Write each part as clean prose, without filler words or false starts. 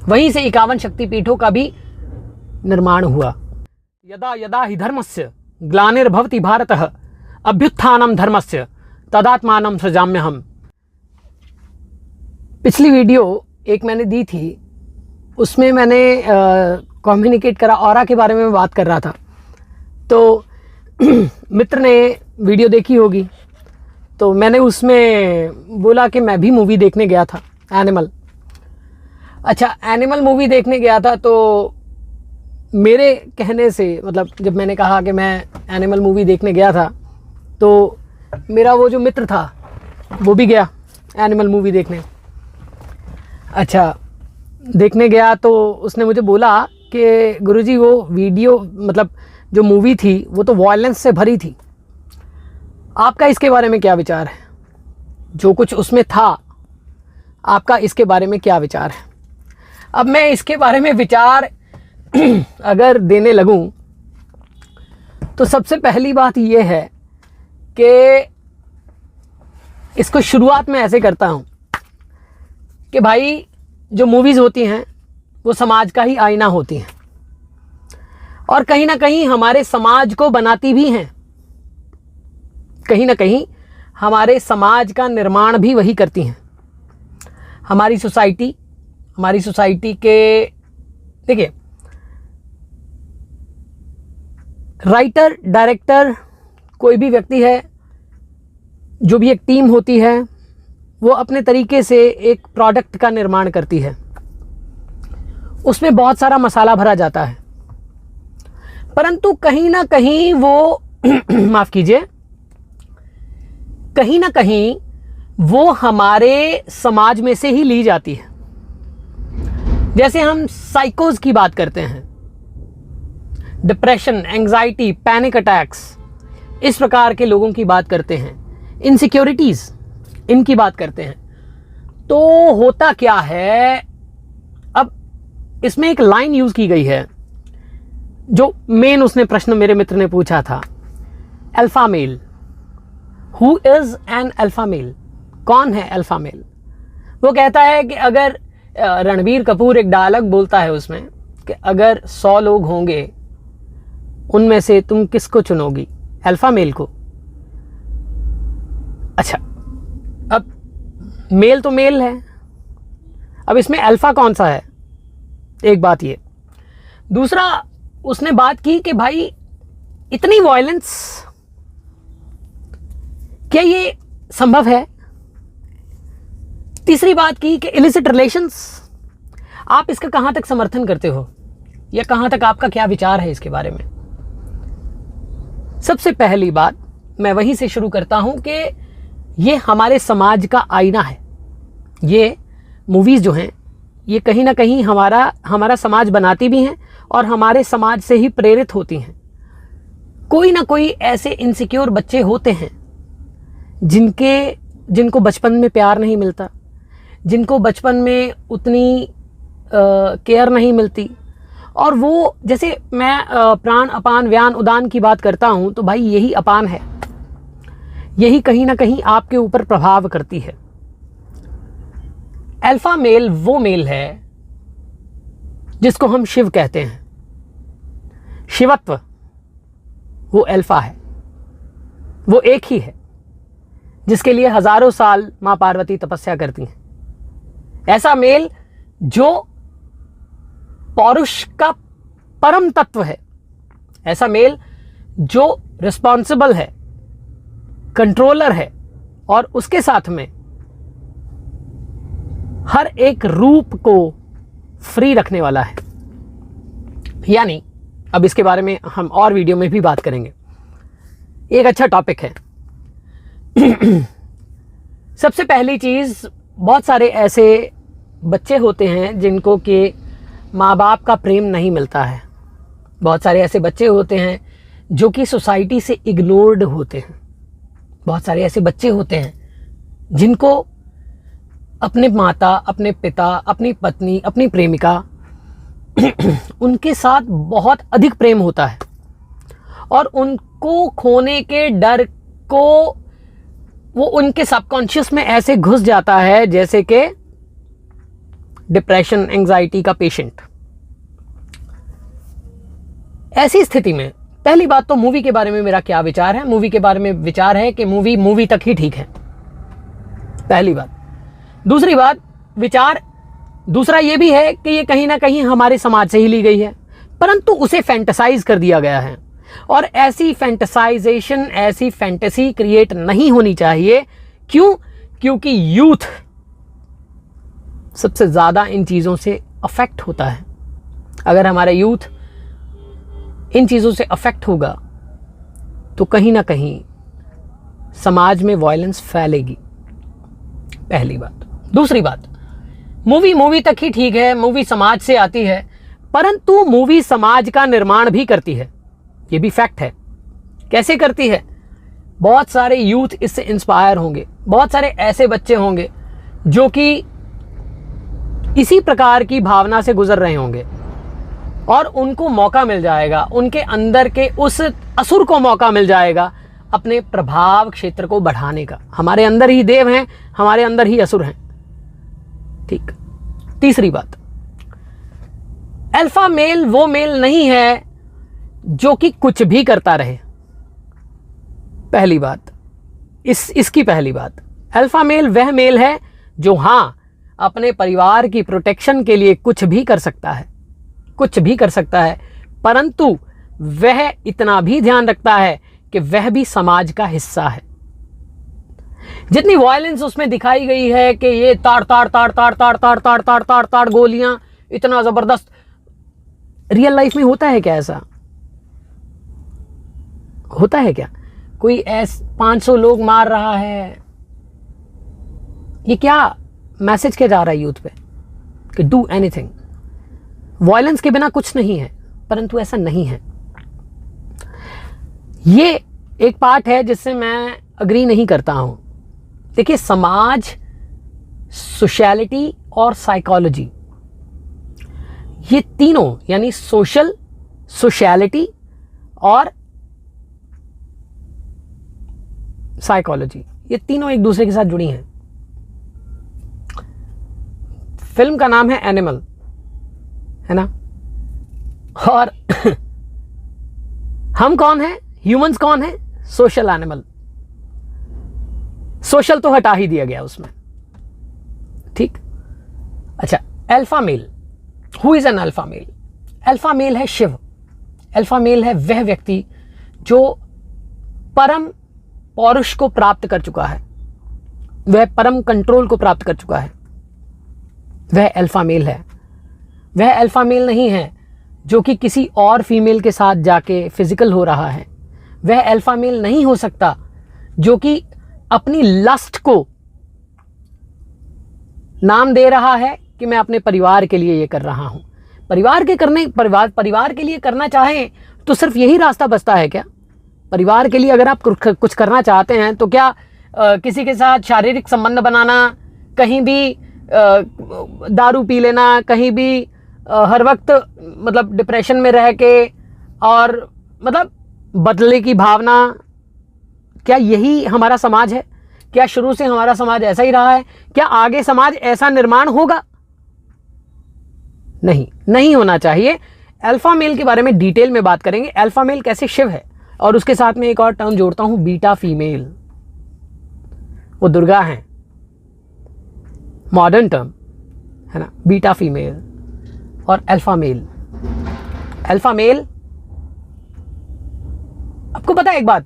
वहीं से 51 शक्तिपीठों का भी निर्माण हुआ। यदा यदा हि धर्मस्य ग्लानिर्भवति भारतः अभ्युत्थानं धर्मस्य तदात्मानं सृजाम्यहम्। पिछली वीडियो एक मैंने दी थी, उसमें मैंने कम्युनिकेट करा, ऑरा के बारे में बात कर रहा था। तो मित्र ने वीडियो देखी होगी, तो मैंने उसमें बोला कि मैं भी मूवी देखने गया था एनिमल। अच्छा, एनिमल मूवी देखने गया था, तो मेरे कहने से, मतलब जब मैंने कहा कि मैं एनिमल मूवी देखने गया था, तो मेरा वो जो मित्र था वो भी गया एनिमल मूवी देखने। अच्छा, देखने गया तो उसने मुझे बोला कि गुरुजी वो वीडियो, मतलब जो मूवी थी वो तो वायलेंस से भरी थी, आपका इसके बारे में क्या विचार है? जो कुछ उसमें था, आपका इसके बारे में क्या विचार है? अब मैं इसके बारे में विचार अगर देने लगूं तो सबसे पहली बात यह है कि इसको शुरुआत में ऐसे करता हूं कि भाई जो मूवीज़ होती हैं वो समाज का ही आईना होती हैं, और कहीं ना कहीं हमारे समाज को बनाती भी हैं। कहीं ना कहीं हमारे समाज का निर्माण भी वही करती हैं। हमारी सोसाइटी के, देखिए, राइटर, डायरेक्टर, कोई भी व्यक्ति है, जो भी एक टीम होती है, वो अपने तरीके से एक प्रोडक्ट का निर्माण करती है। उसमें बहुत सारा मसाला भरा जाता है, परंतु कहीं ना कहीं वो माफ़ कीजिए, कहीं ना कहीं वो हमारे समाज में से ही ली जाती है। जैसे हम साइकोज की बात करते हैं, डिप्रेशन, एंजाइटी, पैनिक अटैक्स, इस प्रकार के लोगों की बात करते हैं, इनसिक्योरिटीज़, इनकी बात करते हैं। तो होता क्या है, अब इसमें एक लाइन यूज़ की गई है, जो मेन उसने प्रश्न मेरे मित्र ने पूछा था, alpha male, who is an alpha male? कौन है अल्फा मेल? वो कहता है कि अगर रणबीर कपूर एक डायलॉग बोलता है उसमें कि अगर 100 लोग होंगे, उनमें से तुम किसको चुनोगी? अल्फा मेल को। अच्छा, अब मेल तो मेल है, अब इसमें अल्फा कौन सा है? एक बात ये। दूसरा, उसने बात की कि भाई इतनी वायलेंस, क्या ये संभव है? तीसरी बात की कि इलिसिट रिलेशंस, आप इसका कहां तक समर्थन करते हो, या कहां तक आपका क्या विचार है इसके बारे में? सबसे पहली बात मैं वहीं से शुरू करता हूं कि ये हमारे समाज का आईना है। ये मूवीज़ जो हैं, ये कहीं ना कहीं हमारा समाज बनाती भी हैं और हमारे समाज से ही प्रेरित होती हैं। कोई ना कोई ऐसे इनसिक्योर बच्चे होते हैं जिनको बचपन में प्यार नहीं मिलता, जिनको बचपन में उतनी केयर नहीं मिलती, और वो, जैसे मैं प्राण, अपान, व्यान, उदान की बात करता हूँ, तो भाई यही अपान है, यही कहीं ना कहीं आपके ऊपर प्रभाव करती है। अल्फा मेल वो मेल है जिसको हम शिव कहते हैं। शिवत्व वो अल्फा है, वो एक ही है जिसके लिए हजारों साल मां पार्वती तपस्या करती हैं। ऐसा मेल जो पौरुष का परम तत्व है, ऐसा मेल जो रिस्पॉन्सिबल है, कंट्रोलर है, और उसके साथ में हर एक रूप को फ्री रखने वाला है। यानी अब इसके बारे में हम और वीडियो में भी बात करेंगे, एक अच्छा टॉपिक है। सबसे पहली चीज, बहुत सारे ऐसे बच्चे होते हैं जिनको कि माँ बाप का प्रेम नहीं मिलता है। बहुत सारे ऐसे बच्चे होते हैं जो कि सोसाइटी से इग्नोर्ड होते हैं। बहुत सारे ऐसे बच्चे होते हैं जिनको अपने माता, अपने पिता, अपनी पत्नी, अपनी प्रेमिका उनके साथ बहुत अधिक प्रेम होता है, और उनको खोने के डर को वो उनके सबकॉन्शियस में ऐसे घुस जाता है जैसे कि डिप्रेशन, एंजाइटी का पेशेंट। ऐसी स्थिति में पहली बात तो मूवी के बारे में मेरा क्या विचार है। मूवी के बारे में विचार है कि मूवी तक ही ठीक है, पहली बात। दूसरी बात, विचार दूसरा ये भी है कि ये कहीं ना कहीं हमारे समाज से ही ली गई है, परंतु उसे फैंटेसाइज कर दिया गया है। और ऐसी फैंटेसाइजेशन, ऐसी फैंटेसी क्रिएट नहीं होनी चाहिए। क्यों? क्योंकि यूथ सबसे ज़्यादा इन चीज़ों से अफेक्ट होता है। अगर हमारा यूथ इन चीज़ों से अफेक्ट होगा तो कहीं ना कहीं समाज में वायलेंस फैलेगी, पहली बात। दूसरी बात, मूवी तक ही ठीक है, मूवी समाज से आती है, परंतु मूवी समाज का निर्माण भी करती है, ये भी फैक्ट है। कैसे करती है? बहुत सारे यूथ इससे इंस्पायर होंगे, बहुत सारे ऐसे बच्चे होंगे जो कि इसी प्रकार की भावना से गुजर रहे होंगे और उनको मौका मिल जाएगा, उनके अंदर के उस असुर को मौका मिल जाएगा अपने प्रभाव क्षेत्र को बढ़ाने का। हमारे अंदर ही देव हैं, हमारे अंदर ही असुर हैं, ठीक। तीसरी बात, अल्फा मेल वो मेल नहीं है जो कि कुछ भी करता रहे, पहली बात। इसकी पहली बात, अल्फा मेल वह मेल है जो हाँ अपने परिवार की प्रोटेक्शन के लिए कुछ भी कर सकता है, कुछ भी कर सकता है, परंतु वह इतना भी ध्यान रखता है कि वह भी समाज का हिस्सा है। जितनी वायलेंस उसमें दिखाई गई है कि ये ताड़ ताड़ ताड़ ताड़ ताड़ ताड़ ताड़ ताड़ ताड़ ताड़ गोलियां, इतना जबरदस्त, रियल लाइफ में होता है क्या? ऐसा होता है क्या? कोई 500 लोग मार रहा है, ये क्या मैसेज क्या जा रहा है यूथ पे कि डू एनीथिंग, वायलेंस के बिना कुछ नहीं है, परंतु ऐसा नहीं है। ये एक पार्ट है जिससे मैं अग्री नहीं करता हूं। देखिए, समाज, सोशलिटी और साइकोलॉजी, ये तीनों यानी सोशल, सोशलिटी और साइकोलॉजी, ये तीनों एक दूसरे के साथ जुड़ी हैं। फिल्म का नाम है एनिमल, है ना? और हम कौन हैं? ह्यूमंस कौन है? Social animal. सोशल तो हटा ही दिया गया उसमें, ठीक। अच्छा, alpha male, who is an alpha male? Alpha male है शिव। अल्फा मेल है वह व्यक्ति जो परम पौरुष को प्राप्त कर चुका है, वह परम कंट्रोल को प्राप्त कर चुका है, वह अल्फा मेल है। वह अल्फा मेल नहीं है जो कि किसी और फीमेल के साथ जाके फिजिकल हो रहा है। वह अल्फा मेल नहीं हो सकता जो कि अपनी लस्ट को नाम दे रहा है कि मैं अपने परिवार के लिए ये कर रहा हूं। परिवार के लिए करना चाहें तो सिर्फ यही रास्ता बचता है क्या? परिवार के लिए अगर आप कुछ करना चाहते हैं तो क्या किसी के साथ शारीरिक संबंध बनाना, कहीं भी दारू पी लेना, कहीं भी हर वक्त मतलब डिप्रेशन में रह के और मतलब बदले की भावना, क्या यही हमारा समाज है? क्या शुरू से हमारा समाज ऐसा ही रहा है? क्या आगे समाज ऐसा निर्माण होगा? नहीं होना चाहिए। अल्फा मेल के बारे में डिटेल में बात करेंगे। अल्फा मेल कैसे शिव है, और उसके साथ में एक और टर्म जोड़ता हूं, बीटा फीमेल, वो दुर्गा हैं, मॉडर्न टर्म है ना, बीटा फीमेल और अल्फा मेल। अल्फा मेल, आपको पता है एक बात,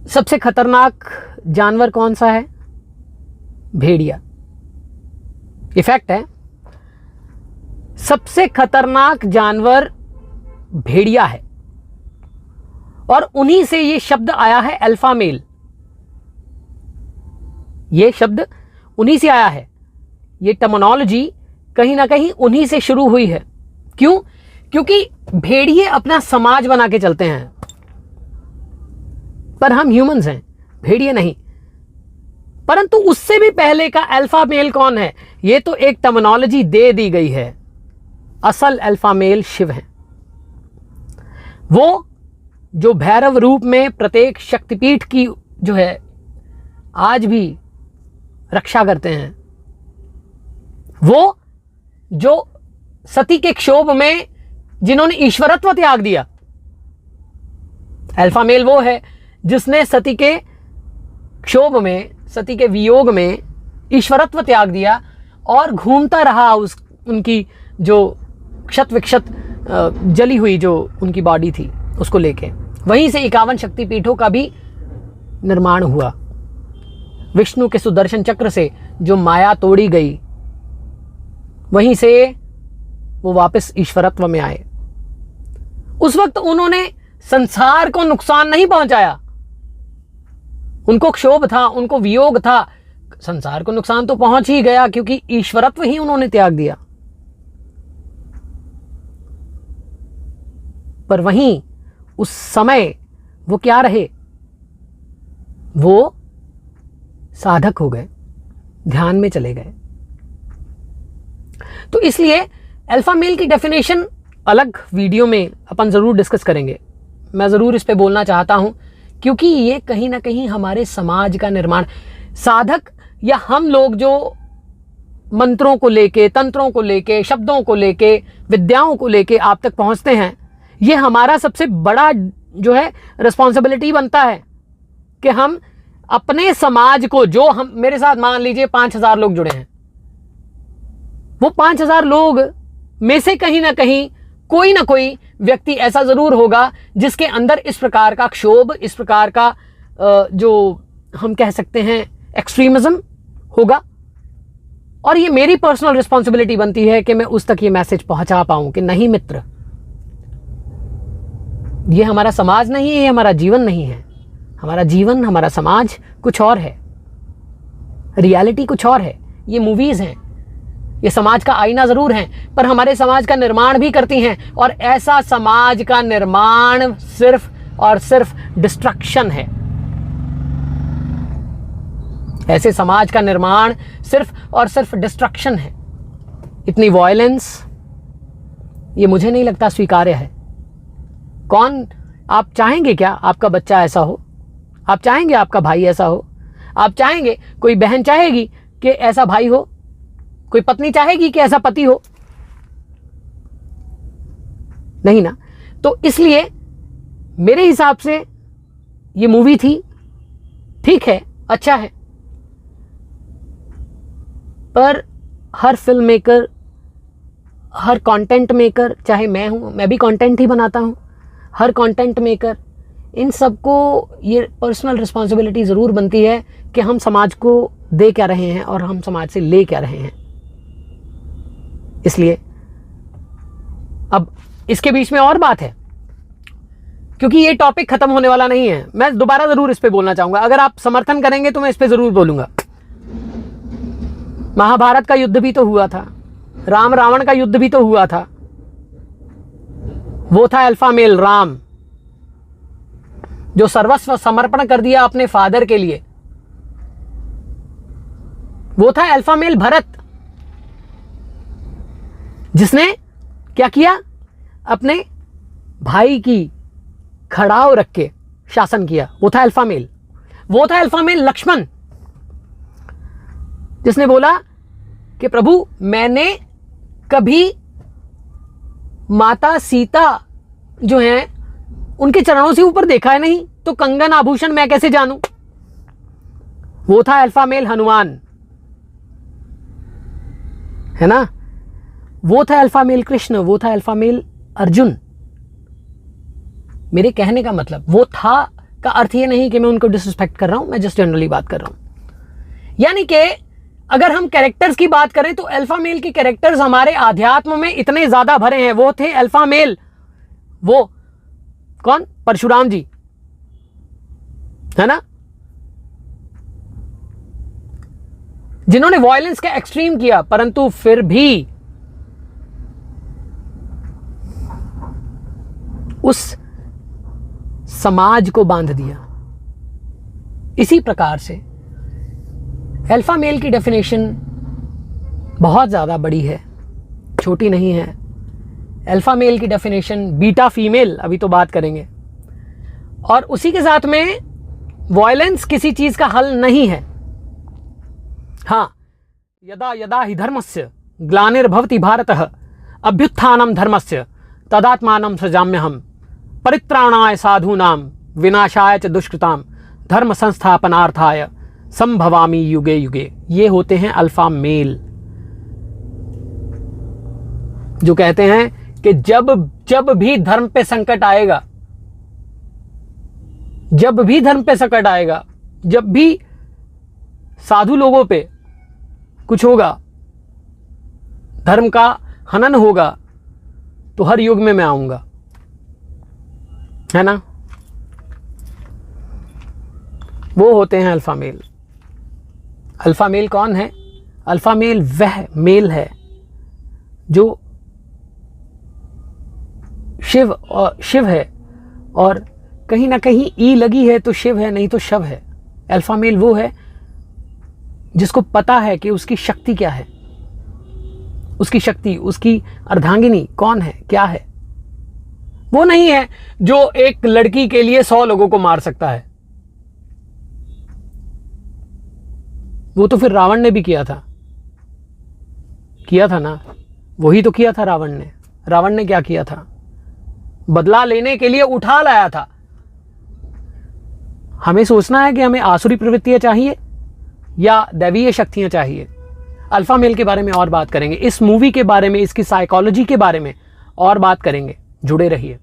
सबसे खतरनाक जानवर कौन सा है? भेड़िया। ये फैक्ट है, सबसे खतरनाक जानवर भेड़िया है, और उन्हीं से ये शब्द आया है अल्फा मेल। ये शब्द उन्हीं से आया है, ये टर्मिनोलॉजी कहीं ना कहीं उन्हीं से शुरू हुई है। क्यों? क्योंकि भेड़िए अपना समाज बना के चलते हैं, पर हम ह्यूमंस हैं, भेड़िए नहीं। परंतु उससे भी पहले का अल्फा मेल कौन है? ये तो एक टर्मिनोलॉजी दे दी गई है। असल अल्फा मेल शिव है, वो जो भैरव रूप में प्रत्येक शक्तिपीठ की जो है आज भी रक्षा करते हैं, वो जो सती के क्षोभ में जिन्होंने ईश्वरत्व त्याग दिया। अल्फा मेल वो है जिसने सती के क्षोभ में, सती के वियोग में ईश्वरत्व त्याग दिया और घूमता रहा उनकी जो क्षत विक्षत जली हुई जो उनकी बॉडी थी उसको लेके। वहीं से 51 शक्तिपीठों का भी निर्माण हुआ। विष्णु के सुदर्शन चक्र से जो माया तोड़ी गई, वहीं से वो वापस ईश्वरत्व में आए। उस वक्त उन्होंने संसार को नुकसान नहीं पहुंचाया। उनको क्षोभ था, उनको वियोग था, संसार को नुकसान तो पहुंच ही गया क्योंकि ईश्वरत्व ही उन्होंने त्याग दिया। पर वहीं उस समय वो क्या रहे? वो साधक हो गए, ध्यान में चले गए। तो इसलिए अल्फा मेल की डेफिनेशन अलग वीडियो में अपन जरूर डिस्कस करेंगे। मैं जरूर इस पे बोलना चाहता हूं क्योंकि ये कहीं ना कहीं हमारे समाज का निर्माण, साधक या हम लोग जो मंत्रों को लेके, तंत्रों को लेके, शब्दों को लेके, विद्याओं को लेके आप तक पहुंचते हैं, ये हमारा सबसे बड़ा जो है रिस्पॉन्सिबिलिटी बनता है कि हम अपने समाज को, जो हम, मेरे साथ मान लीजिए 5000 लोग जुड़े हैं, वो 5000 लोग में से कहीं ना कहीं कोई ना कोई व्यक्ति ऐसा जरूर होगा जिसके अंदर इस प्रकार का क्षोभ, इस प्रकार का जो हम कह सकते हैं एक्सट्रीमिज्म होगा। और ये मेरी पर्सनल रिस्पॉन्सिबिलिटी बनती है कि मैं उस तक ये मैसेज पहुंचा पाऊं कि नहीं मित्र, ये हमारा समाज नहीं है, ये हमारा जीवन नहीं है। हमारा जीवन, हमारा समाज कुछ और है, रियलिटी कुछ और है। ये मूवीज हैं, ये समाज का आईना जरूर है, पर हमारे समाज का निर्माण भी करती हैं। और ऐसा समाज का निर्माण सिर्फ और सिर्फ डिस्ट्रक्शन है। ऐसे समाज का निर्माण सिर्फ और सिर्फ डिस्ट्रक्शन है। इतनी वायलेंस, ये मुझे नहीं लगता स्वीकार्य है। कौन, आप चाहेंगे क्या आपका बच्चा ऐसा हो? आप चाहेंगे आपका भाई ऐसा हो? आप चाहेंगे, कोई बहन चाहेगी कि ऐसा भाई हो? कोई पत्नी चाहेगी कि ऐसा पति हो? नहीं ना। तो इसलिए मेरे हिसाब से ये मूवी थी, ठीक है, अच्छा है, पर हर फिल्म मेकर, हर कंटेंट मेकर, चाहे मैं हूं, मैं भी कंटेंट ही बनाता हूं, हर कंटेंट मेकर, इन सबको ये पर्सनल रिस्पॉन्सिबिलिटी ज़रूर बनती है कि हम समाज को दे क्या रहे हैं और हम समाज से ले क्या रहे हैं। इसलिए अब इसके बीच में और बात है, क्योंकि ये टॉपिक खत्म होने वाला नहीं है। मैं दोबारा ज़रूर इस पे बोलना चाहूँगा। अगर आप समर्थन करेंगे तो मैं इस पे ज़रूर बोलूँगा। महाभारत का युद्ध भी तो हुआ था, राम रावण का युद्ध भी तो हुआ था। वो था अल्फा मेल राम, जो सर्वस्व समर्पण कर दिया अपने फादर के लिए। वो था अल्फा मेल भरत, जिसने क्या किया? अपने भाई की खड़ाव रख के शासन किया। वो था अल्फा मेल। वो था अल्फा मेल लक्ष्मण, जिसने बोला कि प्रभु, मैंने कभी माता सीता जो हैं उनके चरणों से ऊपर देखा है नहीं, तो कंगन आभूषण मैं कैसे जानूं? वो था अल्फा मेल हनुमान, है ना। वो था अल्फा मेल कृष्ण, वो था अल्फा मेल अर्जुन। मेरे कहने का मतलब, वो था का अर्थ ये नहीं कि मैं उनको डिसरिस्पेक्ट कर रहा हूं, मैं जस्ट जनरली बात कर रहा हूं। यानी कि अगर हम कैरेक्टर्स की बात करें तो अल्फा मेल के कैरेक्टर्स हमारे आध्यात्म में इतने ज्यादा भरे हैं। वो थे अल्फा मेल, वो कौन? परशुराम जी, है ना, जिन्होंने वायलेंस का एक्सट्रीम किया, परंतु फिर भी उस समाज को बांध दिया। इसी प्रकार से अल्फा मेल की डेफिनेशन बहुत ज़्यादा बड़ी है, छोटी नहीं है। अल्फा मेल की डेफिनेशन, बीटा फीमेल अभी तो बात करेंगे, और उसी के साथ में वायलेंस किसी चीज़ का हल नहीं है। हाँ, यदा यदा हि धर्मस्य ग्लानिर्भवति भारतः अभ्युत्थानं धर्मस्य तदात्मानं सृजाम्यहम् परित्राणाय साधूनां विनाशाय च दुष्कृतां धर्म संस्थापनार्थाय संभवामि युगे युगे। ये होते हैं अल्फा मेल, जो कहते हैं कि जब भी धर्म पे संकट आएगा, जब भी धर्म पे संकट आएगा, जब भी साधु लोगों पे कुछ होगा, धर्म का हनन होगा, तो हर युग में मैं आऊंगा, है ना। वो होते हैं अल्फा मेल। अल्फा मेल कौन है? अल्फा मेल वह मेल है जो शिव है, और कहीं ना कहीं ई लगी है तो शिव है, नहीं तो शव है। अल्फा मेल वो है जिसको पता है कि उसकी शक्ति क्या है, उसकी शक्ति, उसकी अर्धांगिनी कौन है, क्या है। वो नहीं है जो एक लड़की के लिए 100 लोगों को मार सकता है। वो तो फिर रावण ने भी किया था ना, वही तो किया था रावण ने। रावण ने क्या किया था? बदला लेने के लिए उठा लाया था। हमें सोचना है कि हमें आसुरी प्रवृत्तियां चाहिए या दैवीय शक्तियां चाहिए। अल्फा मेल के बारे में और बात करेंगे, इस मूवी के बारे में, इसकी साइकोलॉजी के बारे में और बात करेंगे। जुड़े रहिए।